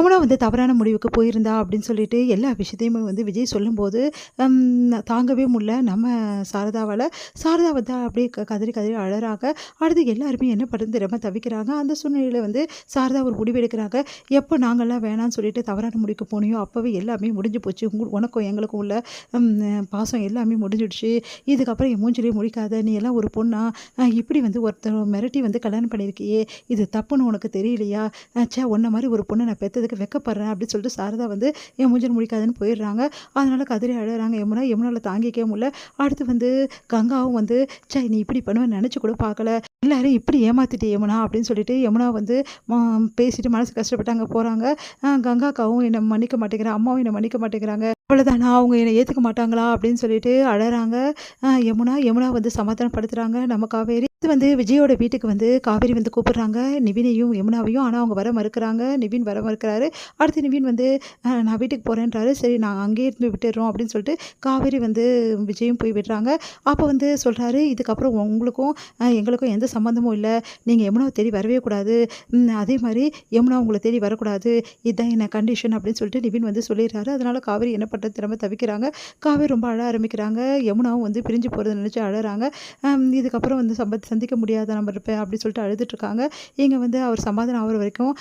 யமுனா தவறான முடிவுக்கு போயிருந்தா அப்படின்னு சொல்லிட்டு எல்லா விஷயத்தையுமே விஜய் சொல்லும்போது தாங்கவே முடியல நம்ம சாரதாவால். சாரதா அப்படியே கதறி கதறி அழறாங்க. அடுத்து எல்லாருமே என்ன பண்ணுறது தெரியாம தவிக்கிறாங்க. அந்த சூழ்நிலையில் சாரதா ஒரு முடிவு எடுக்கிறாங்க. எப்போ நாங்கள்லாம் வேணான்னு சொல்லிட்டு தவறான முடிவுக்கு போனியோ அப்போவே எல்லாமே முடிஞ்சு போச்சு. உனக்கும் எங்களுக்கும் உள்ள பாசம் எல்லாமே முடிஞ்சிடுச்சு. இதுக்கப்புறம் என் மூஞ்சிலே முடிக்காத, நீ எல்லாம் ஒரு பொண்ணா இப்படி ஒருத்தர் மிரட்டி கல்யாணம் பண்ணியிருக்கியே, இது தப்புன்னு உனக்கு தெரியலையா? உன்ன மாதிரி ஒரு பொண்ணை நான் பெற்றதுக்கு வெக்கப்படுறேன் அப்படின்னு சொல்லிட்டு சாரதா என் மூஞ்சில் முடிக்காதுன்னு போயிடுறாங்க. அதனால கதறி அழுறாங்க யமுனா. யமுனாவில் தாங்கிக்கவே முடியல. அடுத்து கங்காவும் நீ இப்படி பண்ணுவேன்னு நினச்சி கூட பார்க்கல, எல்லாரும் இப்படி ஏமாத்திட்டு யமுனா அப்படின்னு சொல்லிட்டு யமுனா பேசிட்டு மனசு கஷ்டப்பட்டாங்க போகிறாங்க. கங்காக்காவும் என்னை மன்னிக்க மாட்டேங்கிறா, அம்மாவும் என்னை மன்னிக்க மாட்டேங்கிறாங்க, அவ்வளோதானா அவங்க என்னை ஏற்றுக்க மாட்டாங்களா அப்படின்னு சொல்லிட்டு அழறாங்க. யமுனா யமுனா சமாதானப்படுத்துகிறாங்க நம்ம காவேரி. இது விஜயோட வீட்டுக்கு காவேரி கூப்பிடுறாங்க நிவினையும் யமுனாவையும். ஆனால் அவங்க வர மறுக்கிறாங்க. நிவின் வர மறுக்கிறாரு. அடுத்து நிவின் நான் வீட்டுக்கு போகிறேன்றாரு. சரி நாங்கள் அங்கேயே இருந்து விட்டுடுறோம் அப்படின்னு சொல்லிட்டு காவேரி விஜயும் போய் விடுறாங்க. அப்போ சொல்கிறாரு, இதுக்கப்புறம் உங்களுக்கும் எங்களுக்கும் எந்த சம்மந்தமும் இல்லை, நீங்கள் யமுனாவை தேடி வரவே கூடாது, அதே மாதிரி யமுனா உங்களை தேடி வரக்கூடாது, இதுதான் என்ன கண்டிஷன் அப்படின்னு சொல்லிட்டு நிவின் சொல்லிடுறாரு. அதனால் காவேரி என்ன பண்ணுறது திரும்ப தவிக்கிறாங்க. காவேரி ரொம்ப அழ ஆரம்பிக்கிறாங்க. யமுனாவும் பிரிஞ்சு போகிறத நினச்சி அழறாங்க. இதுக்கப்புறம் சந்திக்க முடியாத நம்ம இருப்பேன் அப்படின்னு சொல்லிட்டு அழுதுட்ருக்காங்க. இங்கே அவர் சமாதானம் ஆகிற வரைக்கும்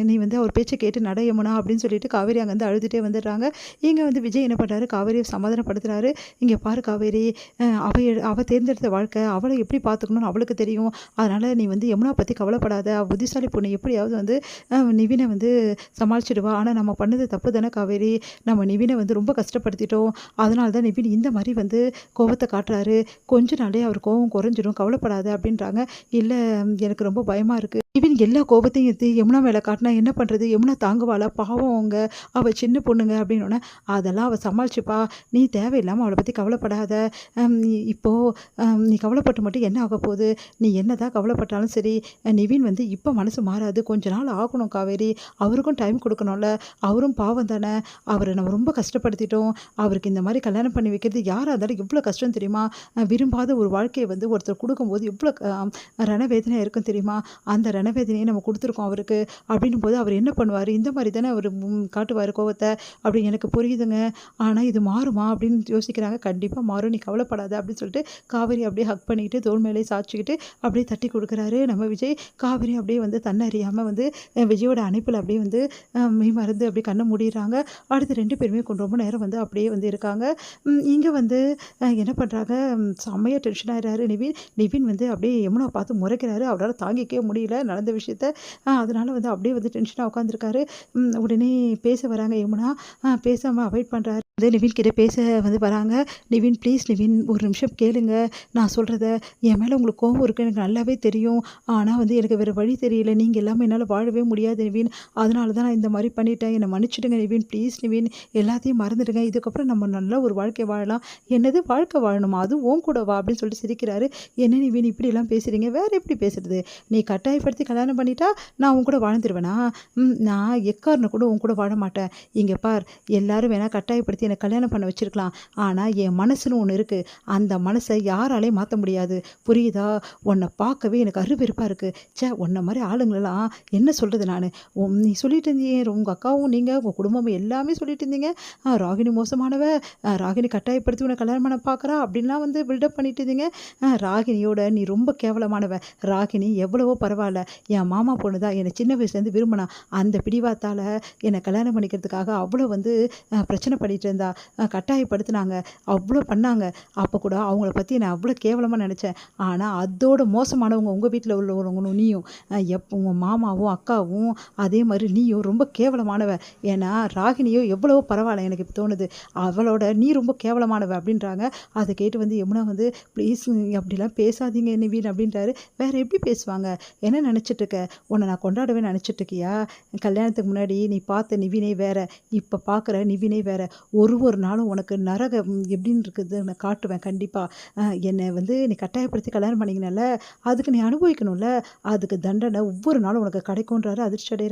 நீ அவர் பேச்சை கேட்டு நட யமுனா அப்படின்னு சொல்லிட்டு காவேரி அங்கேருந்து அழுதுகிட்டே வந்துடுறாங்க. இங்கே விஜய் என்ன பண்ணுறாரு, காவேரியை சமாதானப்படுத்துகிறாரு. இங்கே பாரு காவேரி, அவள் தேர்ந்தெடுத்த வாழ்க்கை, அவளை எப்படி பார்த்துக்கணும்னு அவளுக்கு தெரியும். அதனால் நீ யமுனா பற்றி கவலைப்படாத, புத்திசாலி பொண்ணு எப்படியாவது நிவினை சமாளிச்சிடுவா. ஆனால் நம்ம பண்ணது தப்பு தானே காவேரி, நம்ம நிவினை ரொம்ப கஷ்டப்படுத்திட்டோம். அதனால தான் நிவின் இந்த மாதிரி கோபத்தை காட்டுறாரு. கொஞ்ச நாளே அவர் கோபம் குறைஞ்சிடும், கவலைப்படாத அப்படின்றாங்க. இல்லை எனக்கு ரொம்ப பயமாக இருக்குது, நிவின் எல்லா கோபத்தையும் எடுத்து யமுனா மேலே காட்டினா என்ன பண்ணுறது, யமுனா தாங்குவாளா, பாவம் அவங்க, அவள் சின்ன பொண்ணுங்க அப்படின்னோடனே அதெல்லாம் அவள் சமாளிச்சுப்பா, நீ தேவையில்லாமல் அவளை பற்றி கவலைப்படாத. இப்போது நீ கவலைப்பட்டு மட்டும் என்ன ஆக போகுது, நீ என்ன தான் கவலைப்பட்டாலும் சரி, நிவின் இப்போ மனசு மாறாது, கொஞ்ச நாள் ஆகணும் காவேரி, அவருக்கும் டைம் கொடுக்கணும்ல, அவரும் பாவம் தானே, அவரை நம்ம ரொம்ப கஷ்டப்படுத்திட்டோம், அவருக்கு இந்த மாதிரி கல்யாணம் பண்ணி வைக்கிறது யாராக இருந்தாலும் எவ்வளோ கஷ்டம் தெரியுமா, விரும்பாத ஒரு வாழ்க்கையை ஒருத்தர் கொடுக்கும்போது எவ்வளோ ரணவேதனையாக இருக்கும் தெரியுமா, அந்த ரணவேதனையை நம்ம கொடுத்துருக்கோம் அவருக்கு அப்படின்னும் போது அவர் என்ன பண்ணுவார், இந்த மாதிரி தானே அவர் காட்டுவார் கோவத்தை, அப்படி எனக்கு புரியுதுங்க, ஆனால் இது மாறுமா அப்படின்னு யோசிக்கிறாங்க. கண்டிப்பாக மாறும், நீ கவலைப்படாத அப்படின்னு சொல்லிட்டு காவேரி அப்படியே ஹக் பண்ணிக்கிட்டு தோல் மேலே சாய்ச்சிக்கிட்டு அப்படியே தட்டி கொடுக்குறாரு நம்ம விஜய். காவேரி அப்படியே தன்னை அறியாமல் விஜயோட அணைப்பில் அப்படியே மெய் மறந்து அப்படியே கண்ணை மூடிடுறாங்க. அடுத்து ரெண்டு பேருமே ரொம்ப நேரம் அப்படியே இருக்காங்க. இங்கே என்ன பண்ணுறாங்க, செம்மையாக டென்ஷன் ஆகிறாரு நிவின். நிவின் அப்படியே யமுனா பார்த்து முறைக்கிறாரு. அவரால் தாங்கிக்கவே முடியல நடந்த விஷயத்த. அதனால் அப்படியே டென்ஷனாக உட்காந்துருக்காரு. உடனே பேச வராங்க யமுனா. பேசாமல் அவாய்ட் பண்ணுறாரு. நிவின் கிட்ட பேச வராங்க. நிவின் ப்ளீஸ் நிவின் ஒரு நிமிஷம் கேளுங்க, நான் சொல்கிறத, என் மேலே உங்களுக்கு கோபம் இருக்குது எனக்கு நல்லாவே தெரியும், ஆனால் எனக்கு வேறு வழி தெரியல, நீங்கள் இல்லாமல் என்னால் வாழவே முடியாது நிவின், அதனால தான் நான் இந்த மாதிரி பண்ணிட்டேன், என்னை மன்னிச்சிடுங்க நிவின், ப்ளீஸ் நிவின், எல்லாத்தையும் மறந்துடுங்க, இதுக்கப்புறம் நம்ம நல்ல ஒரு வாழ்க்கை வாழலாம். என்னது வாழ்க்கை வாழணுமா, அதுவும் உன் கூட வா அப்படின்னு சொல்லிட்டு சிரிக்கிறாரு. என்ன நிவின் இப்படிலாம் பேசுகிறீங்க, வேறு எப்படி பேசுறது, நீ கட்டாயப்படுத்தி கல்யாணம் பண்ணிட்டா நான் உன் கூட வாழ்ந்துருவேனா, நான் எக்காரனை கூட உன் கூட வாழ மாட்டேன். இங்கே பார், எல்லாரும் வேணால் கட்டாயப்படுத்தி என்னை கல்யாணம் பண்ண வச்சுருக்கலாம், ஆனால் என் மனசுன்னு ஒன்று இருக்குது, அந்த மனசை யாராலையும் மாற்ற முடியாது, புரியுதா, உன்னை பார்க்கவே எனக்கு அருவெருப்பாக இருக்குது. உன்னை மாதிரி ஆளுங்களெல்லாம் என்ன சொல்கிறது நான், நீ சொல்லிட்டு இருந்தீங்க உங்கள் அக்காவும் நீங்கள் உங்கள் குடும்பமும் எல்லாமே சொல்லிட்டு இருந்தீங்க, ராகினி மோசமானவ, ராகினி கட்டாயப்படுத்தி உன்னை கல்யாணம் பண்ண பார்க்குறா அப்படின்லாம் பில்டப் பண்ணிட்டு இருந்தீங்க. ராகினியோட நீ ரொம்ப கேவலமானவ, ராகினி எவ்வளவோ பரவாயில்ல, என் மாமா பொண்ணு தான், என்னை சின்ன வயசுலேருந்து விரும்பினா, அந்த பிடிவாத்தால் என்னை கல்யாணம் பண்ணிக்கிறதுக்காக அவ்வளோ பிரச்சனை பண்ணிட்டு இருந்தா, கட்டாயப்படுத்தினாங்க, அவ்வளோ பண்ணாங்க, அப்போ கூட அவங்கள பற்றி நான் அவ்வளோ கேவலமாக நினச்சேன், ஆனால் அதோட மோசமானவங்க உங்கள் வீட்டில் உள்ளவங்களும் நீயும், உங்கள் மாமாவும் அக்காவும் அதே மாதிரி நீயும் ரொம்ப கேவலமானவ, ஏன்னா ராகினியோ எவ்வளவோ பரவாயில்ல எனக்கு இப்போ தோணுது, அவளோட நீ ரொம்ப கேவலமானவ அப்படின்றாங்க. அதை கேட்டு யமுனா ப்ளீஸ் அப்படிலாம் பேசாதீங்க நிவின் அப்படின்றாரு. வேறு எப்படி பேசுவாங்க, என்ன நினச்சிட்ருக்க, உன்னை நான் கொண்டாடவே நினச்சிட்ருக்கியா, கல்யாணத்துக்கு முன்னாடி நீ பார்த்த நிவினே வேற, இப்போ பார்க்குற நிவினே வேற, ஒரு நாளும் உனக்கு நரகம் எப்படின்னு இருக்குது நான் காட்டுவேன் கண்டிப்பாக, என்னை நீ கட்டாயப்படுத்தி கல்யாணம் பண்ணிங்கனால அதுக்கு நீ அனுபவிக்கணும்ல, அதுக்கு தண்டனை ஒவ்வொரு நாளும் உனக்கு கிடைக்கும்ன்றாரு. அதிர்ச்சி அடைகிறார்.